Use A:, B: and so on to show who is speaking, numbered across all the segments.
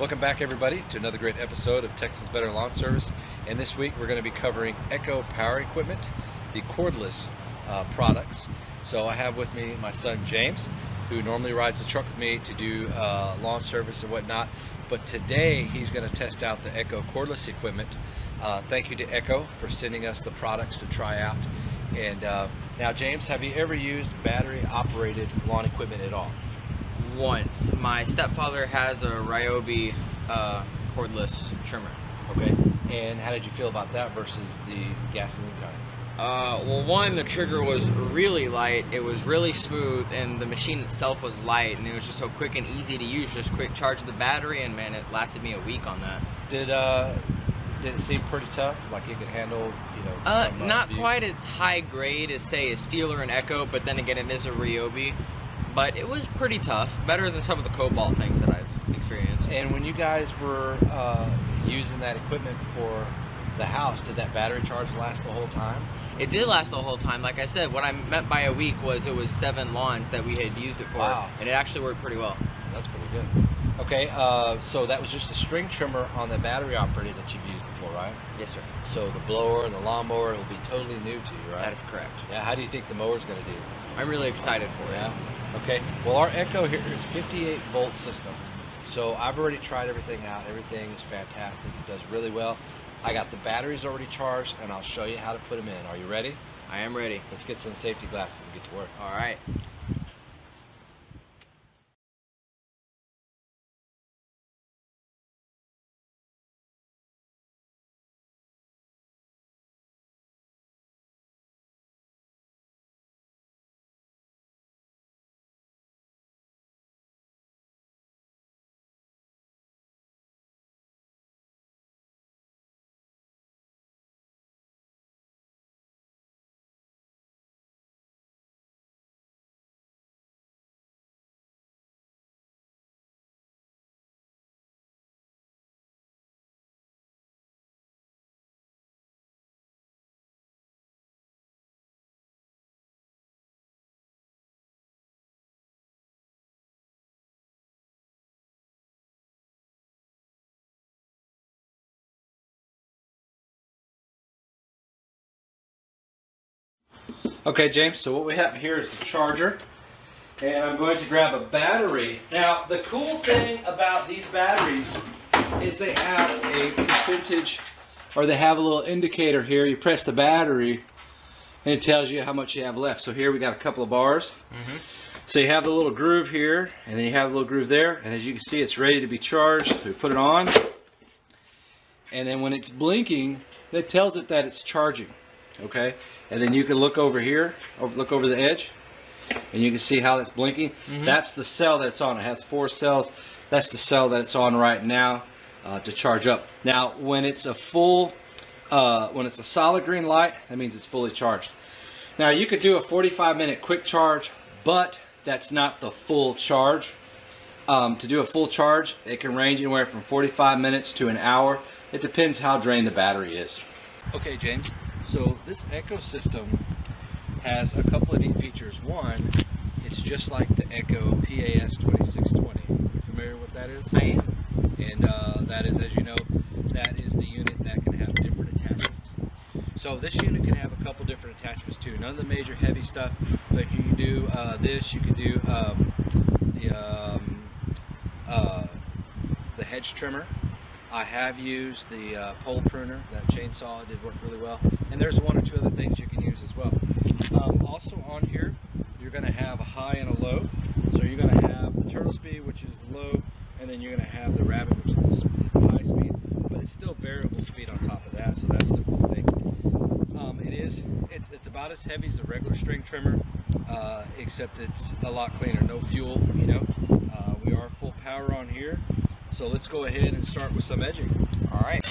A: Welcome back, everybody, to another great episode of Texas Better Lawn Service. And this week we're going to be covering Echo power equipment, the cordless products. So I have with me my son James, who normally rides the truck with me to do lawn service and whatnot. But today he's going to test out the Echo cordless equipment. Thank you to Echo for sending us the products to try out. And now, James, have you ever used battery-operated lawn equipment at all?
B: Once. My stepfather has a Ryobi cordless trimmer.
A: Okay. And how did you feel about that versus the gasoline kind?
B: Well, one, the trigger was really light, it was really smooth, and the machine itself was light, and it was just so quick and easy to use. Just quick charge of the battery, and man, it lasted me a week on that.
A: Did it seem pretty tough? Like it could handle, some,
B: not
A: abuse?
B: quite as high grade as, say, a Steel or an Echo, but then again, it is a Ryobi. But it was pretty tough, better than some of the Cobalt things that I've experienced.
A: And when you guys were using that equipment for the house, did that battery charge last the whole time?
B: It did last the whole time. Like I said, what I meant by a week was it was 7 lawns that we had used it for.
A: Wow.
B: And it actually worked pretty well.
A: That's pretty good. Okay, so that was just a string trimmer on the battery operated that you've used before, right?
B: Yes, sir.
A: So the blower and the lawnmower will be totally new to you, right?
B: That is correct.
A: Yeah, how do you think the mower's going to do?
B: I'm really excited for it.
A: Yeah. Okay. Well, our Echo here is 58 volt system. So I've already tried everything out. Everything is fantastic. It does really well. I got the batteries already charged, and I'll show you how to put them in. Are you ready?
B: I am ready.
A: Let's get some safety glasses and get to work.
B: All right.
A: Okay, James, so what we have here is the charger, and I'm going to grab a battery. Now, the cool thing about these batteries is they have a percentage, or they have a little indicator here. You press the battery, and it tells you how much you have left. So here we got a couple of bars. So you have the little groove here, and then you have a little groove there, and as you can see, it's ready to be charged. So we put it on, and then when it's blinking, it tells it that it's charging. Okay, and then you can look over here, look over the edge, and you can see how it's blinking. That's the cell that it's on. It has 4 cells. That's the cell that it's on right now to charge up. Now, when it's a full, when it's a solid green light, that means it's fully charged. Now, you could do a 45-minute quick charge, but that's not the full charge. To do a full charge, it can range anywhere from 45 minutes to an hour. It depends how drained the battery is. Okay, James. So this Echo system has a couple of neat features. One, it's just like the Echo PAS 2620. You familiar with what that is?
B: I am.
A: And that is, as you know, that is the unit that can have different attachments. So this unit can have a couple different attachments too. None of the major heavy stuff, but you can do this. You can do the hedge trimmer. I have used the pole pruner, that chainsaw. It did work really well. And there's 1 or 2 other things you can use as well. Also on here, you're going to have a high and a low. So you're going to have the turtle speed, which is the low, and then you're going to have the rabbit, which is the high speed. But it's still variable speed on top of that, so that's the cool thing. It's about as heavy as a regular string trimmer, except it's a lot cleaner. No fuel, we are full power on here. So let's go ahead and start with some edging.
B: All right.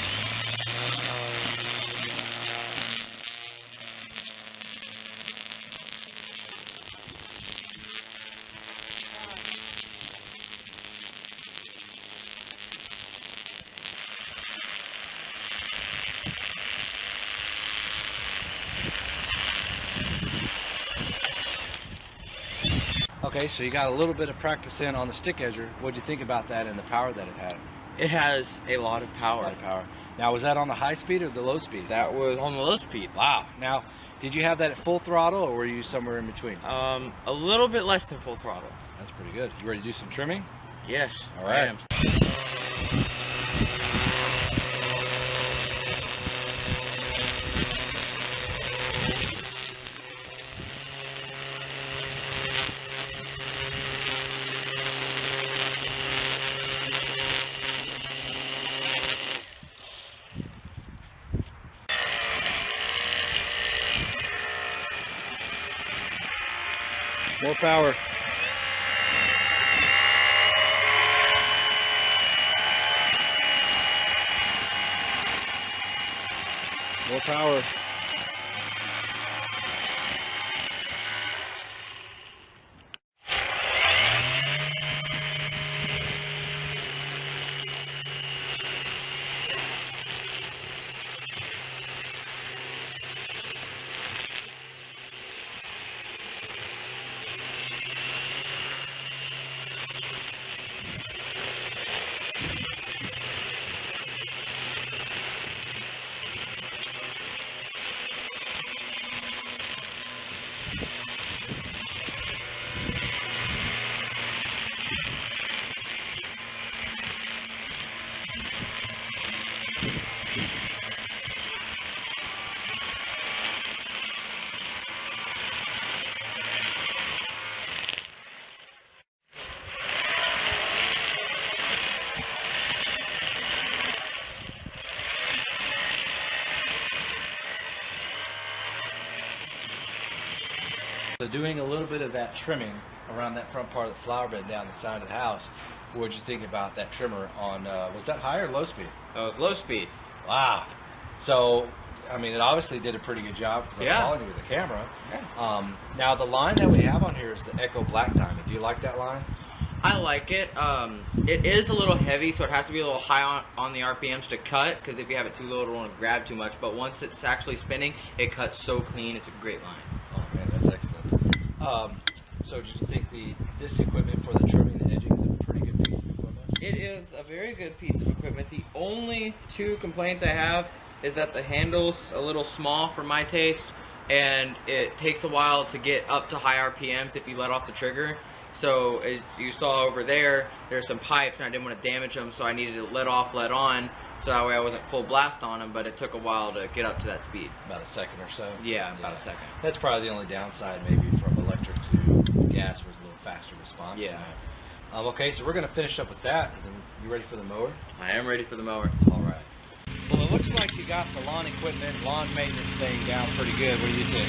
A: Okay, so you got a little bit of practice in on the stick edger. What did you think about that and the power that it had?
B: It has a lot of power.
A: A lot of power. Now, was that on the high speed or the low speed?
B: That was on the low speed.
A: Wow. Now, did you have that at full throttle, or were you somewhere in between?
B: A little bit less than full throttle.
A: That's pretty good. You ready to do some trimming?
B: Yes.
A: All right.
B: I am.
A: More power. More power. So doing a little bit of that trimming around that front part of the flower bed down the side of the house, what'd you think about that trimmer on, was that high or low speed?
B: That was low speed.
A: Wow. So, I mean, it obviously did a pretty good job because I'm following you with the camera.
B: Yeah.
A: Now, the line that we have on here is the Echo Black Diamond. Do you like that line?
B: I like it. It is a little heavy, so it has to be a little high on the RPMs to cut, because if you have it too low, it won't grab too much. But once it's actually spinning, it cuts so clean. It's a great line.
A: Oh man, that's excellent. So did you think this equipment for the trimming and edging is a pretty good piece of equipment?
B: It is a very good piece of equipment. The only two complaints I have is that the handle's a little small for my taste, and it takes a while to get up to high RPMs if you let off the trigger. So as you saw over there, there's some pipes and I didn't want to damage them, so I needed to let off, let on, so that way I wasn't full blast on them, but it took a while to get up to that speed.
A: About a second or so?
B: Yeah, about a second.
A: That's probably the only downside maybe from electric to gas was a little faster response.
B: Yeah.
A: Okay, so we're going to finish up with that. You ready for the mower?
B: I am ready for the mower.
A: All right. Well, it looks like you got the lawn equipment, lawn maintenance thing down pretty good. What do you think?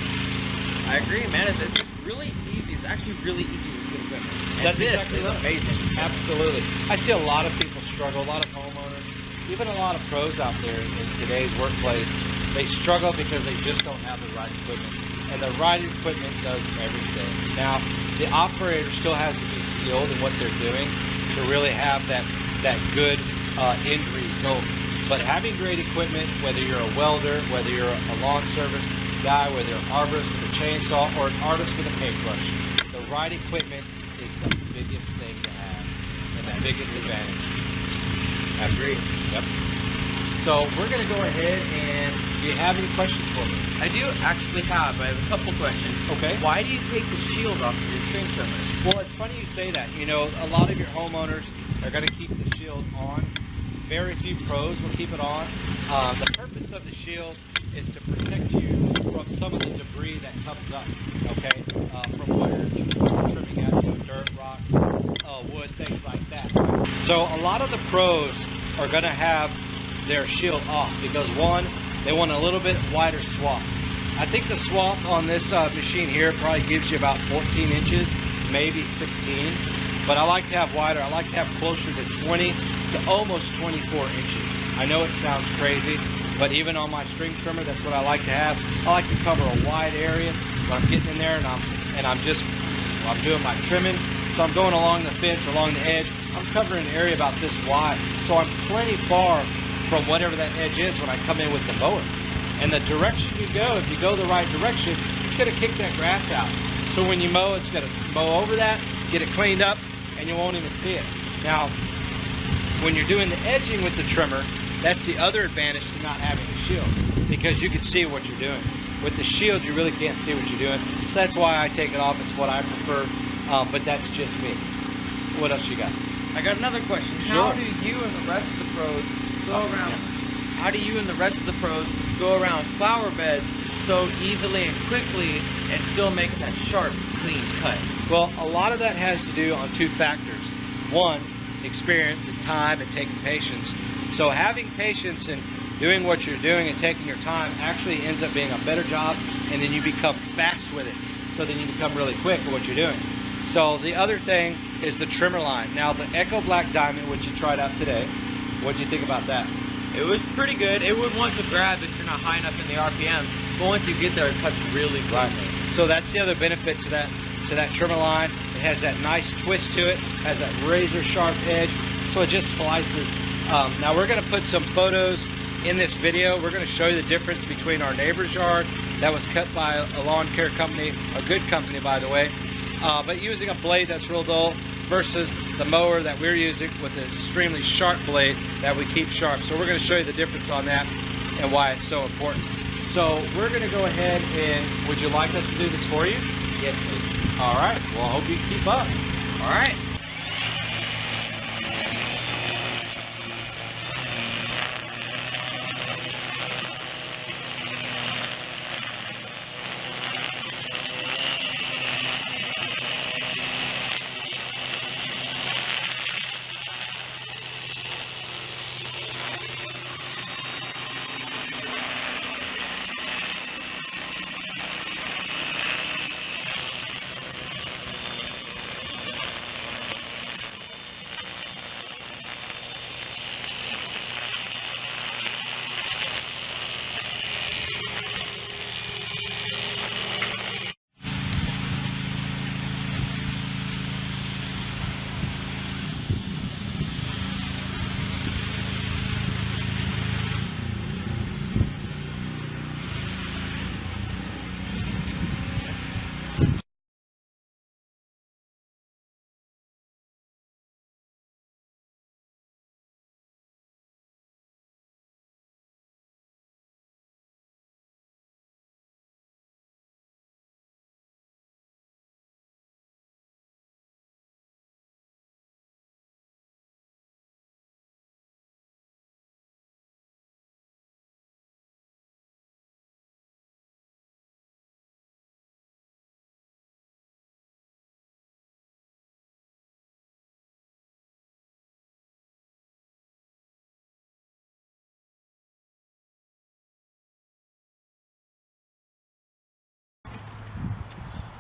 B: I agree, man. It's really easy. It's actually really easy to get equipment. And
A: That's
B: this
A: exactly
B: is
A: right.
B: amazing.
A: Absolutely. I see a lot of people struggle, a lot of homeowners, even a lot of pros out there in today's workplace. They struggle because they just don't have the right equipment. And the right equipment does everything. Now, the operator still has to be skilled in what they're doing to really have that good end result. But having great equipment, whether you're a welder, whether you're a lawn service guy, whether you're an arborist with a chainsaw or an artist with a paintbrush, the right equipment is the biggest thing to have and the biggest advantage.
B: I agree.
A: Yep. So we're going to go ahead and do you have any questions for me?
B: I do actually have. I have a couple questions.
A: Okay.
B: Why do you take the shield off of your string trimmers?
A: Well, it's funny you say that. You know, a lot of your homeowners are going to keep the shield on. Very few pros will keep it on. The purpose of the shield is to protect you from some of the debris that comes up, okay, from what you're trimming at, dirt, rocks, wood, things like that. So a lot of the pros are going to have their shield off because, one, they want a little bit wider swath. I think the swath on this machine here probably gives you about 14 inches, maybe 16. But I like to have wider. I like to have closer to 20 to almost 24 inches. I know it sounds crazy, but even on my string trimmer, that's what I like to have. I like to cover a wide area when I'm getting in there and I'm doing my trimming. So I'm going along the fence, along the edge. I'm covering an area about this wide. So I'm plenty far from whatever that edge is when I come in with the mower. And the direction you go, if you go the right direction, it's gonna kick that grass out. So when you mow, it's gonna mow over that, get it cleaned up, and you won't even see it. Now, when you're doing the edging with the trimmer, that's the other advantage to not having a shield, because you can see what you're doing. With the shield, you really can't see what you're doing. So that's why I take it off. It's what I prefer, but that's just me. What else you got?
B: I got another question.
A: Sure.
B: How do you and the rest of the pros go around? How do you and the rest of the pros go around flower beds so easily and quickly and still make that sharp, clean cut?
A: Well, a lot of that has to do on two factors. One, experience and time and taking patience. So having patience and doing what you're doing and taking your time actually ends up being a better job, and then you become fast with it. So then you become really quick at what you're doing. So the other thing is the trimmer line. Now the Echo Black Diamond, which you tried out today, what do you think about that?
B: It was pretty good. It would want to grab if you're not high enough in the RPM, but once you get there, it cuts really cleanly.
A: So that's the other benefit to that trimmer line. It has that nice twist to it, has that razor sharp edge, so it just slices. Now we're going to put some photos in this video. We're going to show you the difference between our neighbor's yard that was cut by a lawn care company, a good company by the way, but using a blade that's real dull versus the mower that we're using with an extremely sharp blade that we keep sharp. So we're going to show you the difference on that and why it's so important. So we're going to go ahead and, would you like us to do this for you?
B: Yes, please.
A: All right, well I hope you keep up.
B: All right.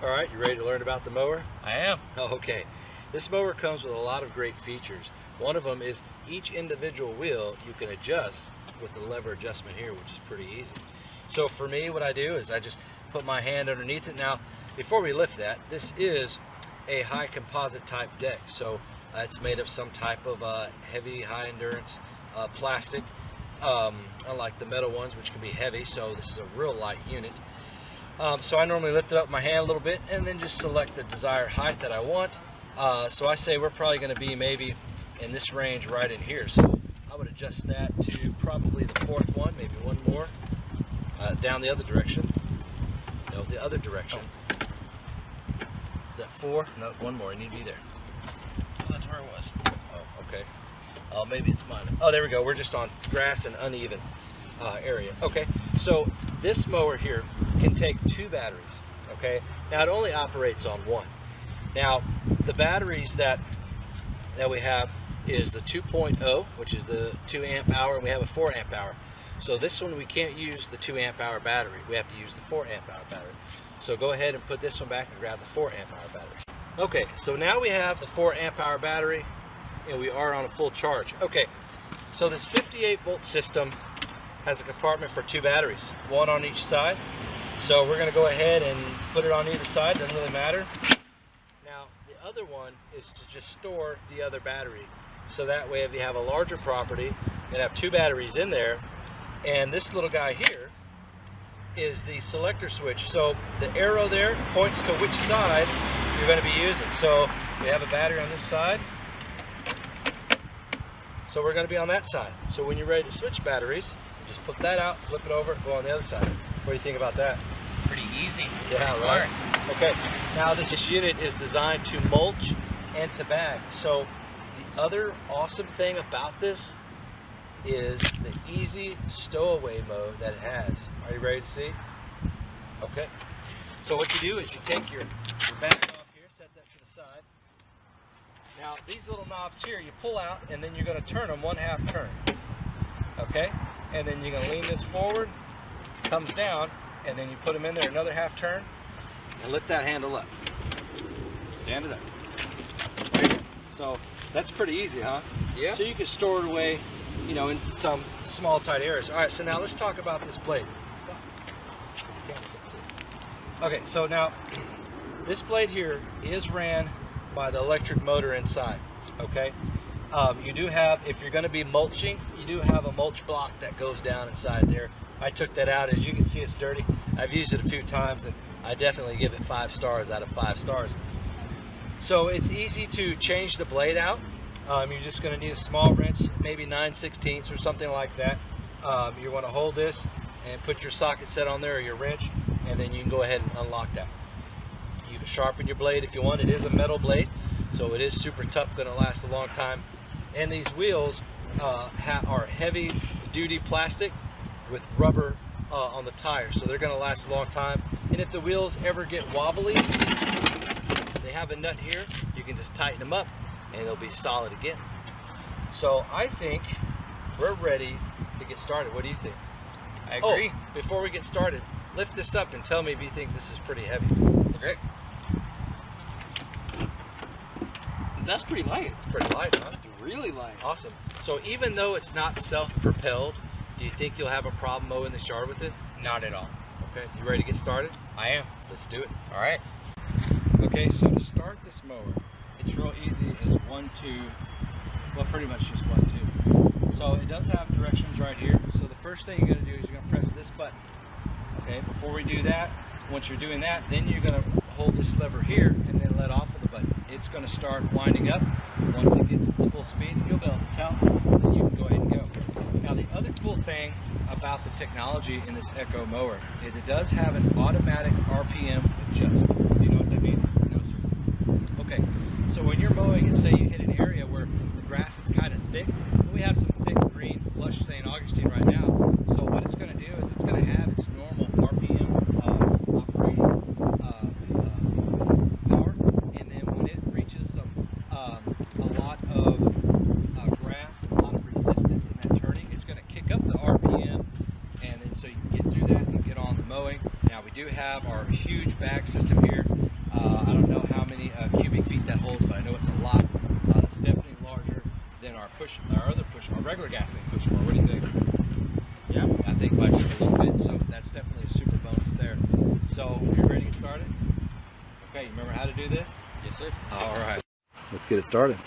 A: All right, you ready to learn about the mower?
B: I am.
A: Oh, okay. This mower comes with a lot of great features. One of them is each individual wheel you can adjust with the lever adjustment here, which is pretty easy. So for me, what I do is I just put my hand underneath it. Now, before we lift that, this is a high composite type deck. So it's made of some type of heavy, high endurance plastic, unlike the metal ones, which can be heavy. So this is a real light unit. So I normally lift it up with my hand a little bit and then just select the desired height that I want. So I say we're probably going to be maybe in this range right in here. So I would adjust that to probably the fourth one, maybe one more. Down the other direction. No, the other direction. Is that 4? No, one more. I need to be there.
B: Oh, that's where it was.
A: Oh, okay. Maybe it's mine. Oh, there we go. We're just on grass and uneven area. Okay, so this mower here can take 2 batteries. Okay, now it only operates on one. Now the batteries that we have is the 2.0, which is the 2 amp hour, and we have a 4 amp hour. So this one we can't use the 2 amp hour battery. We have to use the 4 amp hour battery. So go ahead and put this one back and grab the 4 amp hour battery. Okay, so now we have the 4 amp hour battery and we are on a full charge. Okay, so this 58 volt system has a compartment for 2 batteries, one on each side. So we're going to go ahead and put it on either side, doesn't really matter. Now the other one is to just store the other battery. So that way if you have a larger property and have 2 batteries in there, and this little guy here is the selector switch. So the arrow there points to which side you're going to be using. So we have a battery on this side. So we're going to be on that side. So when you're ready to switch batteries, you just put that out, flip it over, go on the other side. What do you think about that?
B: Pretty easy.
A: Yeah,
B: Pretty
A: right.
B: smart.
A: Okay, now this unit is designed to mulch and to bag. So the other awesome thing about this is the easy stowaway mode that it has. Are you ready to see? Okay. So what you do is you take your bag off here, set that to the side. Now these little knobs here, you pull out and then you're going to turn them 1/2 turn. Okay? And then you're going to lean this forward, comes down, and then you put them in there another 1/2 turn and lift that handle up. Stand it up. There you go. So that's pretty easy, huh?
B: Yeah.
A: So you can store it away, you know, in some small tight areas. All right, so now let's talk about this blade. Okay, so now this blade here is ran by the electric motor inside. Okay, you do have, if you're going to be mulching, you do have a mulch block that goes down inside there. I took that out. As you can see, it's dirty. I've used it a few times and I definitely give it 5 stars out of 5 stars. So it's easy to change the blade out. You're just going to need a small wrench, maybe 9/16 or something like that. You want to hold this and put your socket set on there or your wrench, and then you can go ahead and unlock that. You can sharpen your blade if you want. It is a metal blade, so it is super tough, going to last a long time. And these wheels are heavy duty plastic with rubber on the tires, so they're going to last a long time. And if the wheels ever get wobbly, they have a nut here, you can just tighten them up and they'll be solid again. So I think we're ready to get started. What do you think?
B: I agree.
A: Oh, before we get started, lift this up and tell me if you think this is pretty heavy.
B: Okay. That's pretty light.
A: It's pretty light, huh?
B: It's really light.
A: Awesome. So even though it's not self-propelled, do you think you'll have a problem mowing this yard with it?
B: Not at all.
A: Okay, you ready to get started?
B: I am.
A: Let's do it.
B: All right.
A: Okay, so to start this mower, it's real easy. It's 1, 2, well, pretty much just 1, 2. So it does have directions right here. So the first thing you're going to do is you're going to press this button. Okay, before we do that, once you're doing that, then you're going to hold this lever here and then let off of the button. It's going to start winding up. Once it gets its full speed, you'll be able to tell, then you can go ahead and go. Now the other cool thing about the technology in this Echo mower is it does have an automatic RPM adjust. Do you know what that means?
B: No, sir.
A: Okay, so when you're mowing and say you hit an area where the grass is kind of thick, we have some thick green lush St. Augustine right now. So what it's going to do is it's going to have its normal RPM operating power, and then when it reaches a lot of grass, a lot of resistance in that turning, it's going to kick up the RPM, and then so you can get through that and get on the mowing. Now we do have our huge bag system here. I don't know how many cubic feet that holds, but I know it's a lot. It's definitely larger than our regular gasoline push mower. What do you think? Yeah, I think by just a little bit. So that's definitely a super bonus there. So you ready to get started? Okay, you remember how to do this?
B: Yes, sir.
A: All right, let's get it started.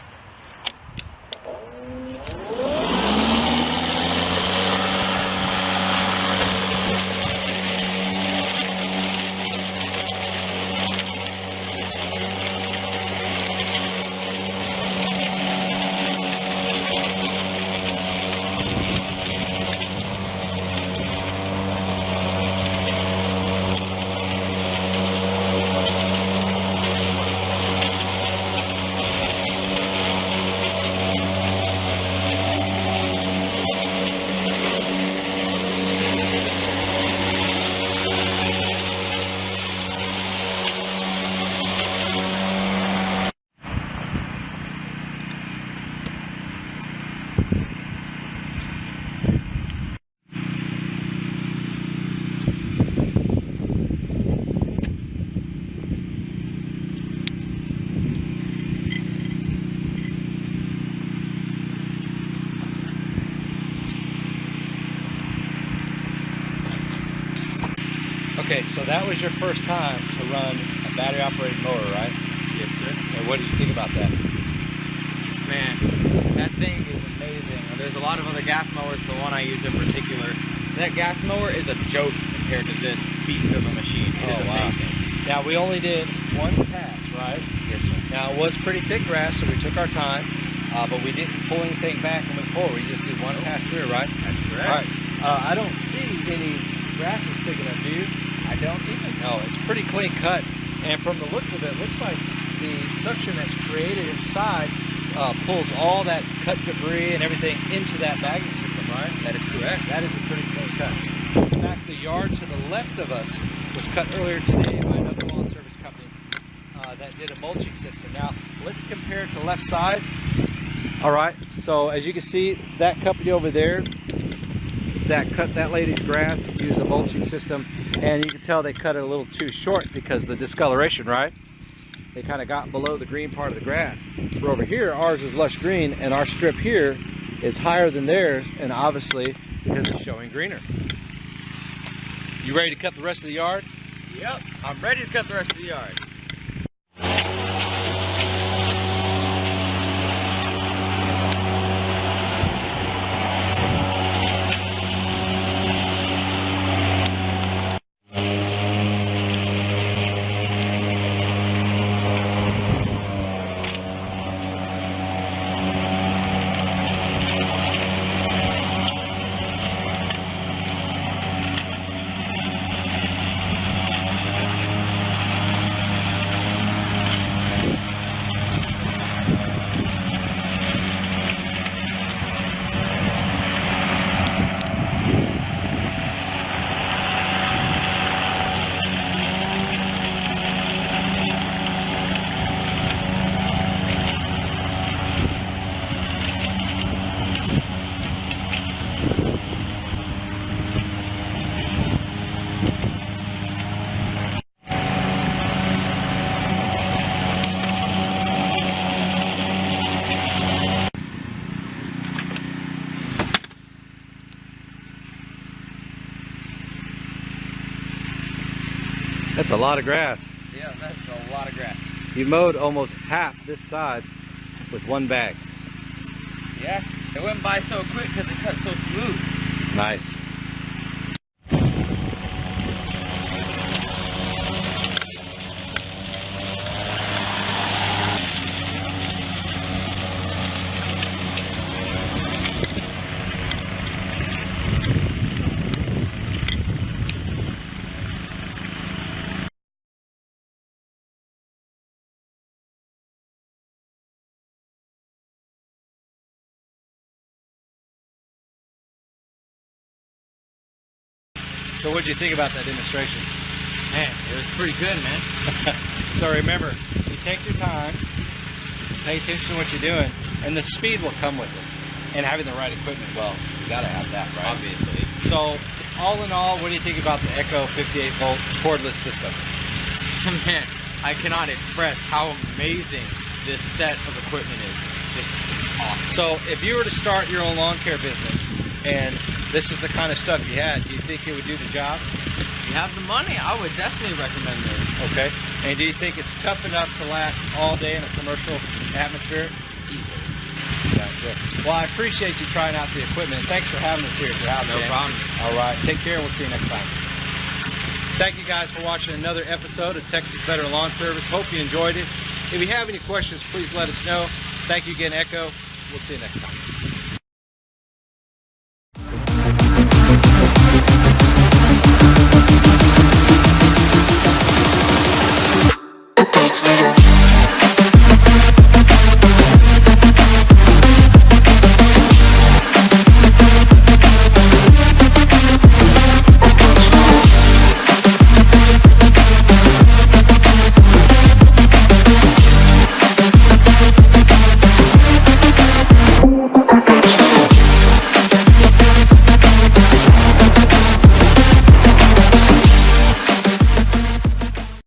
A: Okay, so that was your first time to run a battery-operated mower, right?
B: Yes, sir.
A: And what did you think about that?
B: Man, that thing is amazing. There's a lot of other gas mowers, the one I use in particular. That gas mower is a joke compared to this beast of a machine. It is amazing.
A: Now, we only did one pass, right?
B: Yes, sir.
A: Now, it was pretty thick grass, so we took our time. but we didn't pull anything back and went forward. We just did one pass through, right?
B: That's correct.
A: All right. I don't see any grasses sticking up, do you?
B: I don't either.
A: No, it's pretty clean cut. And from the looks of it, looks like the suction that's created inside pulls all that cut debris and everything into that bagging system, right?
B: That is correct.
A: That is a pretty clean cut. In fact, the yard to the left of us was cut earlier today by another lawn service company that did a mulching system. Now, let's compare it to the left side. All right, so as you can see, that company over there that cut that lady's grass used a mulching system, and you can tell they cut it a little too short because of the discoloration, right? They kind of got below the green part of the grass. So over here, ours is lush green, and our strip here is higher than theirs, and obviously because it's showing greener. You ready to cut the rest of the yard?
B: Yep, I'm ready to cut the rest of the yard.
A: That's a lot of grass.
B: Yeah, that's a lot of grass.
A: You mowed almost half this side with one bag.
B: Yeah, it went by so quick because it cut so smooth.
A: Nice. So what did you think about that demonstration?
B: Man, it was pretty good, man.
A: So remember, you take your time, pay attention to what you're doing, and the speed will come with it. And having the right equipment, well, you gotta have that, right?
B: Obviously.
A: So, all in all, what do you think about the Echo 58 volt cordless system?
B: Man, I cannot express how amazing this set of equipment is. Just awesome.
A: So, if you were to start your own lawn care business, and this is the kind of stuff you had, do you think it would do the job?
B: If you have the money, I would definitely recommend this.
A: Okay. And do you think it's tough enough to last all day in a commercial atmosphere?
B: Easily.
A: Gotcha. Well, I appreciate you trying out the equipment. Thanks for having us here at your house.
B: No problem.
A: All right. Take care. We'll see you next time. Thank you guys for watching another episode of Texas Veteran Lawn Service. Hope you enjoyed it. If you have any questions, please let us know. Thank you again, Echo. We'll see you next time.